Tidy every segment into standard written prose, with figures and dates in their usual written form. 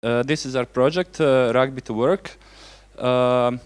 This is our project, Rugby to Work. Why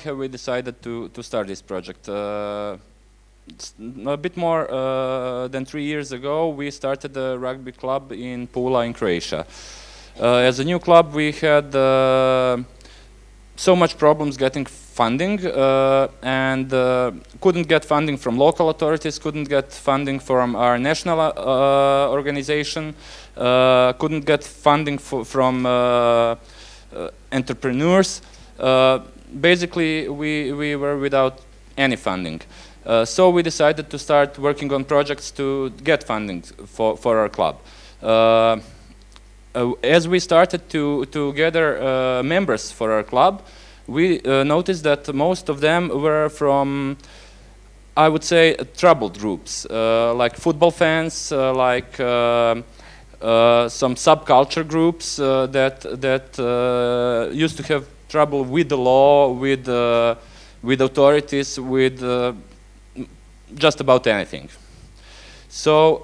have we decided to start this project? A bit more than 3 years ago, we started a rugby club in Pula in Croatia. As a new club, we had so much problems getting funding and couldn't get funding from local authorities, couldn't get funding from our national organization, couldn't get funding from entrepreneurs. Basically, we were without any funding. So we decided to start working on projects to get funding for our club. As we started to gather members for our club, we noticed that most of them were from, I would say, troubled groups, like football fans, like some subculture groups that used to have trouble with the law, with authorities, with just about anything. So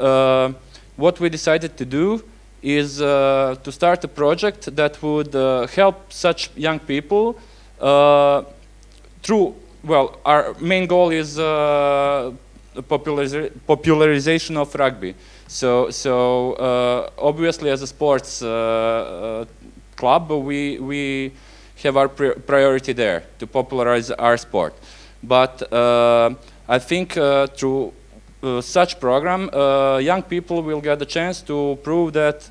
what we decided to do is to start a project that would help such young people through, well, our main goal is popularization of rugby. So obviously as a sports club, we have our priority there to popularize our sport. But I think through such program, young people will get the chance to prove that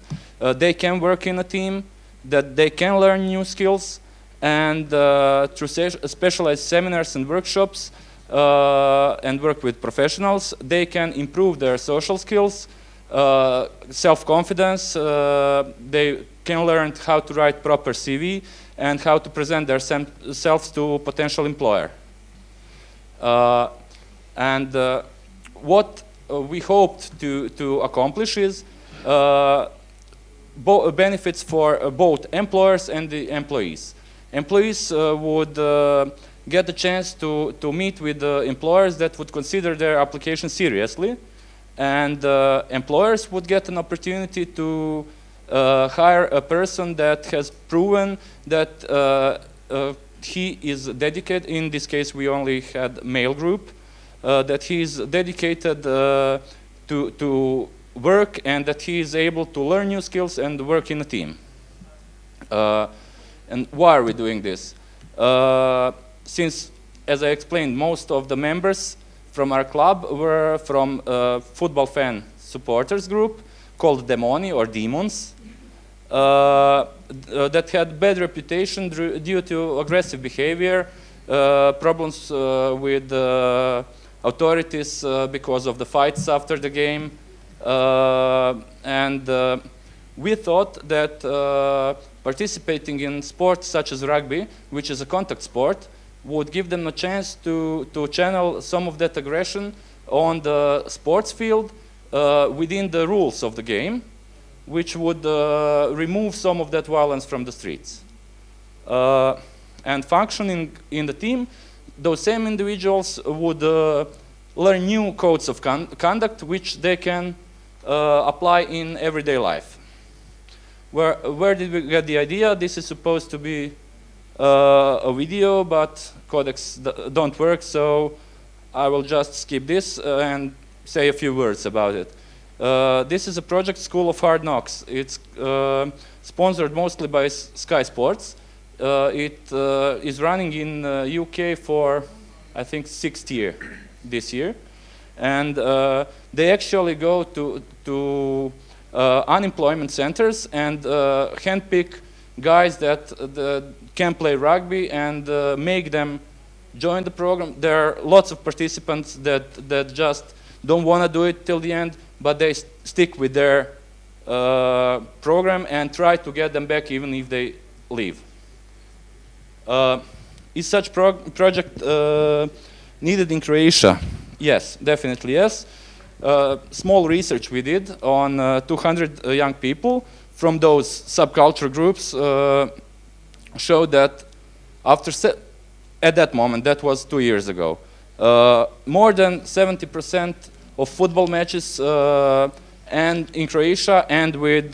they can work in a team, that they can learn new skills, and through specialized seminars and workshops and work with professionals, they can improve their social skills, self-confidence, they can learn how to write proper CV and how to present themselves to potential employer. What we hoped to accomplish is benefits for both employers and the employees. Employees would get the chance to meet with employers that would consider their application seriously, and employers would get an opportunity to hire a person that has proven that he is dedicated. In this case, we only had male group. That he is dedicated to work and that he is able to learn new skills and work in a team. And why are we doing this? Since, as I explained, most of the members from our club were from a football fan supporters group called Demoni or Demons that had bad reputation due to aggressive behavior, problems with authorities because of the fights after the game, and we thought that participating in sports such as rugby, which is a contact sport, would give them a chance to channel some of that aggression on the sports field within the rules of the game, which would remove some of that violence from the streets. And functioning in the team, those same individuals would learn new codes of conduct which they can apply in everyday life. Where did we get the idea? This is supposed to be a video, but codecs don't work, so I will just skip this and say a few words about it. This is a project, School of Hard Knocks. It's sponsored mostly by Sky Sports. It is running in UK for, I think, 6th year this year. And they actually go to unemployment centers and handpick guys that can play rugby and make them join the program. There are lots of participants that just don't want to do it till the end, but they stick with their program and try to get them back even if they leave. Is such project needed in Croatia? Yes, definitely yes. Small research we did on 200 young people from those subculture groups showed that at that moment, that was 2 years ago, more than 70% of football matches and in Croatia, and with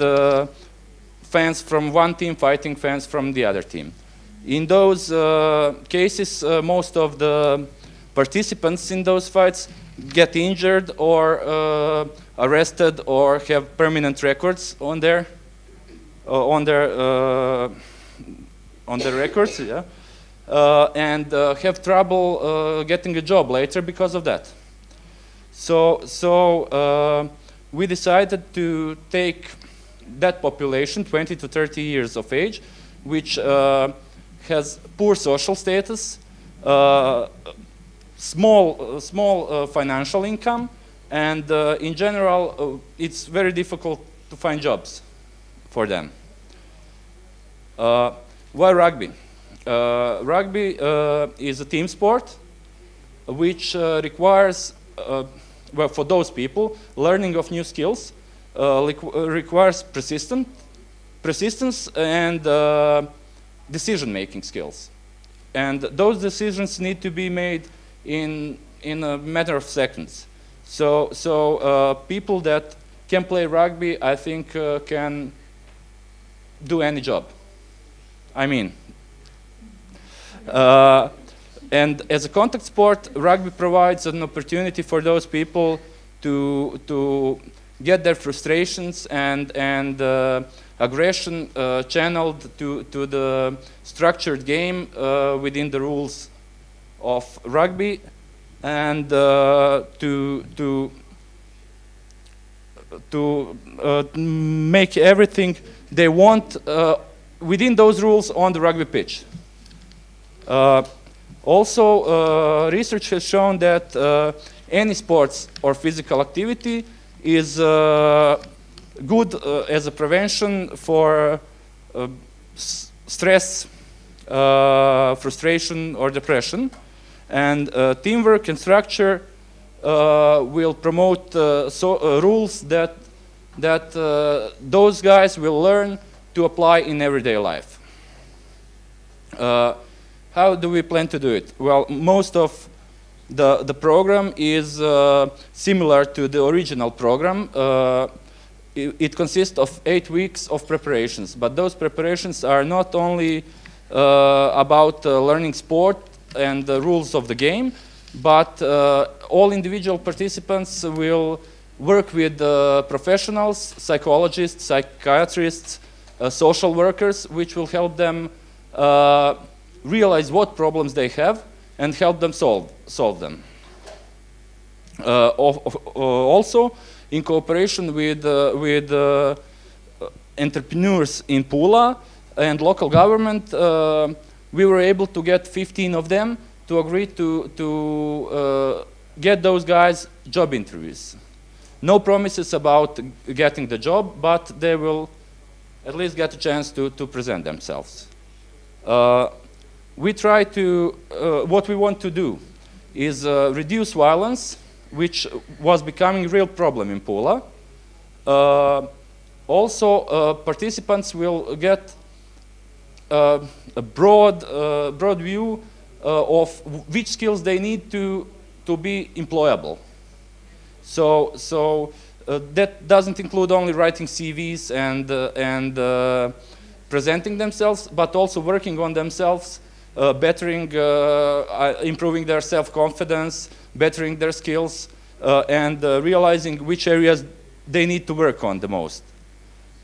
fans from one team fighting fans from the other team. In those cases, most of the participants in those fights get injured or arrested or have permanent records on their records, yeah, and have trouble getting a job later because of that. So we decided to take that population, 20 to 30 years of age, which has poor social status, small financial income, and in general, it's very difficult to find jobs for them. Why rugby? Rugby is a team sport which requires, well, for those people, learning of new skills, requires persistence and decision-making skills. And those decisions need to be made in a matter of seconds. So people that can play rugby, I think, can do any job. I mean, and as a contact sport, rugby provides an opportunity for those people to get their frustrations and aggression channeled to the structured game within the rules of rugby, and to make everything they want within those rules on the rugby pitch. Also, research has shown that any sports or physical activity is good as a prevention for stress, frustration, or depression. And teamwork and structure will promote rules that those guys will learn to apply in everyday life. How do we plan to do it? Well, most of the program is similar to the original program. It consists of 8 weeks of preparations, but those preparations are not only about learning sport and the rules of the game, but all individual participants will work with professionals, psychologists, psychiatrists, social workers, which will help them realize what problems they have and help them solve them. Also, in cooperation with entrepreneurs in Pula and local government, we were able to get 15 of them to agree to get those guys job interviews. No promises about getting the job, but they will at least get a chance to present themselves. We try to, what we want to do is reduce violence, which was becoming a real problem in Pula. Also, participants will get a broad view of which skills they need to be employable. So that doesn't include only writing CVs and presenting themselves, but also working on themselves, bettering, improving their self-confidence, bettering their skills, and realizing which areas they need to work on the most.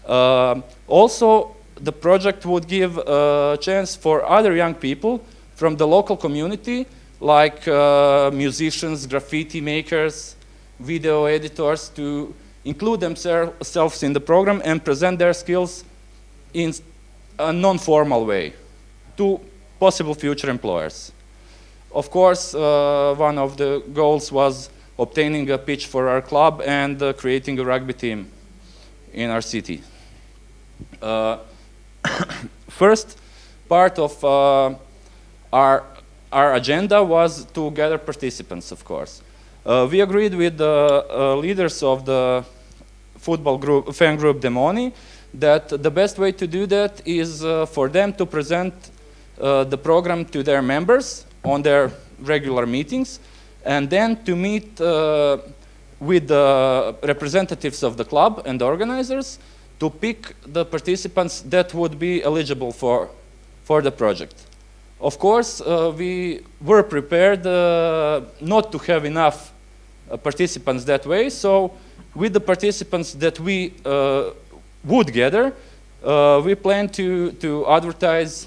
Also, the project would give a chance for other young people from the local community, like musicians, graffiti makers, video editors, to include themselves in the program and present their skills in a non-formal way to possible future employers. Of course, one of the goals was obtaining a pitch for our club and creating a rugby team in our city. First part of our agenda was to gather participants, of course. We agreed with the leaders of the football group, fan group Demoni, that the best way to do that is for them to present the program to their members on their regular meetings, and then to meet with the representatives of the club and the organizers to pick the participants that would be eligible for the project. Of course, we were prepared not to have enough participants that way, so with the participants that we would gather, we plan to advertise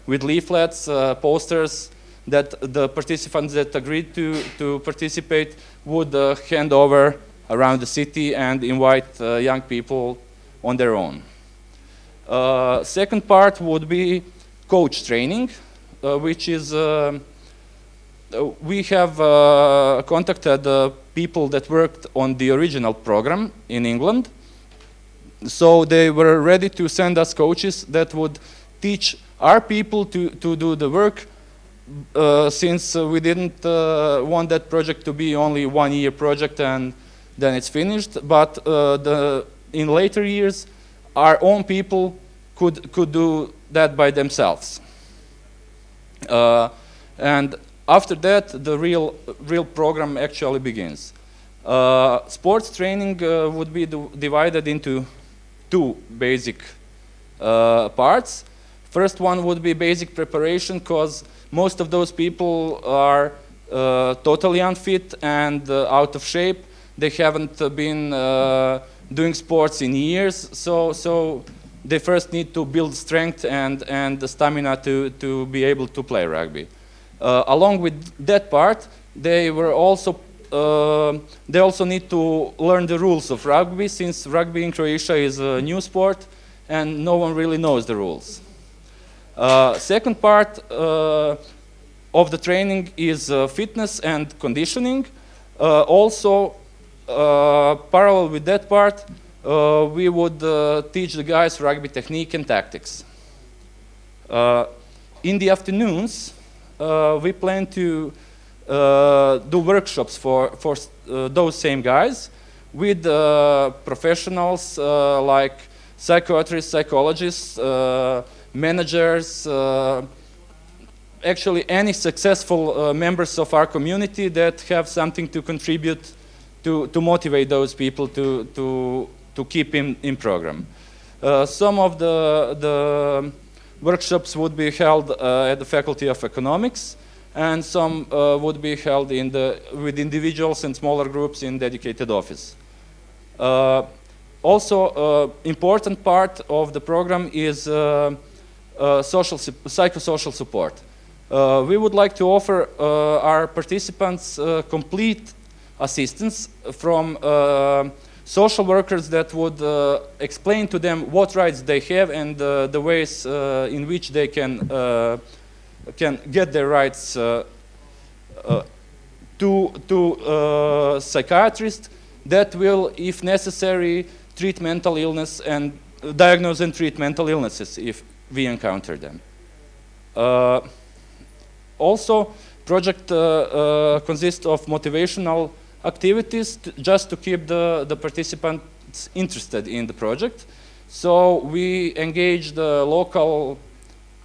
with leaflets, posters, that the participants that agreed to participate would hand over around the city and invite young people on their own. Second part would be coach training, which is we have contacted people that worked on the original program in England. So they were ready to send us coaches that would teach our people to do the work, since we didn't want that project to be only 1 year project and then it's finished. But in later years, our own people could do that by themselves. And after that, the real program actually begins. Sports training would be divided into two basic parts. First one would be basic preparation, because most of those people are totally unfit and out of shape. They haven't been doing sports in years, so they first need to build strength and the stamina to be able to play rugby. Along with that part, they also need to learn the rules of rugby, since rugby in Croatia is a new sport and no one really knows the rules. Second part of the training is fitness and conditioning. Also, parallel with that part, we would teach the guys rugby technique and tactics. In the afternoons, we plan to do workshops for those same guys with professionals like psychiatrists, psychologists, managers, actually any successful members of our community that have something to contribute to motivate those people to keep in program. Some of the workshops would be held at the Faculty of Economics, and some would be held with individuals and smaller groups in dedicated office. Also, important part of the program is psychosocial support. We would like to offer our participants complete assistance from social workers that would explain to them what rights they have and the ways in which they can get their rights, to psychiatrists that will, if necessary, treat mental illness and diagnose and treat mental illnesses if we encounter them. Also, project consists of motivational activities just to keep the participants interested in the project. So we engage the local,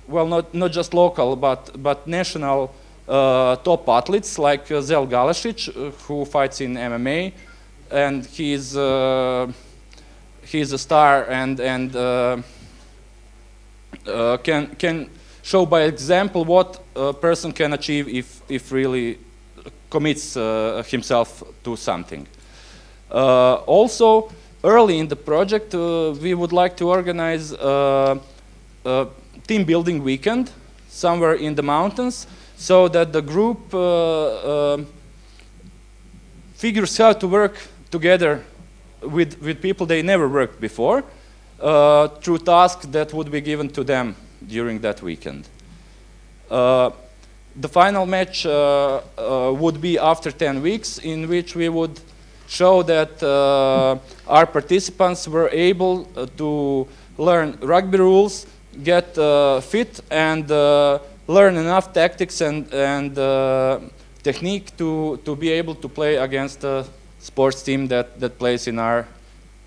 well, not just local, but national top athletes like Zel Galešić, who fights in MMA, and he's a star and can show by example what a person can achieve if really commits himself to something. Also, early in the project, we would like to organize a team building weekend somewhere in the mountains, so that the group figures how to work together with people they never worked before, through tasks that would be given to them during that weekend. The final match would be after 10 weeks, in which we would show that our participants were able to learn rugby rules, get fit, and learn enough tactics and technique to be able to play against a sports team that plays in our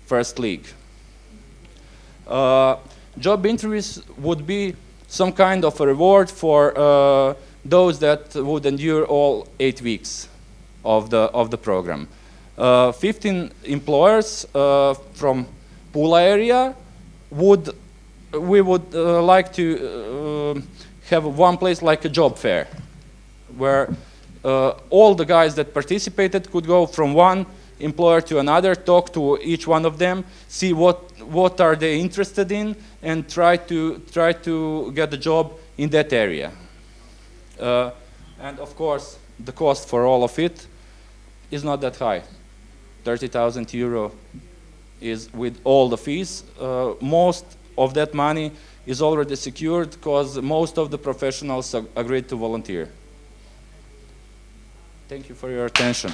first league. Job interviews would be some kind of a reward for those that would endure all 8 weeks. of the program. 15 employers from Pula area we would like to have one place like a job fair, where all the guys that participated could go from one employer to another, talk to each one of them, see what are they interested in, and try to get a job in that area. And of course, the cost for all of it is not that high. 30,000 euro is with all the fees. Most of that money is already secured because most of the professionals agreed to volunteer. Thank you for your attention.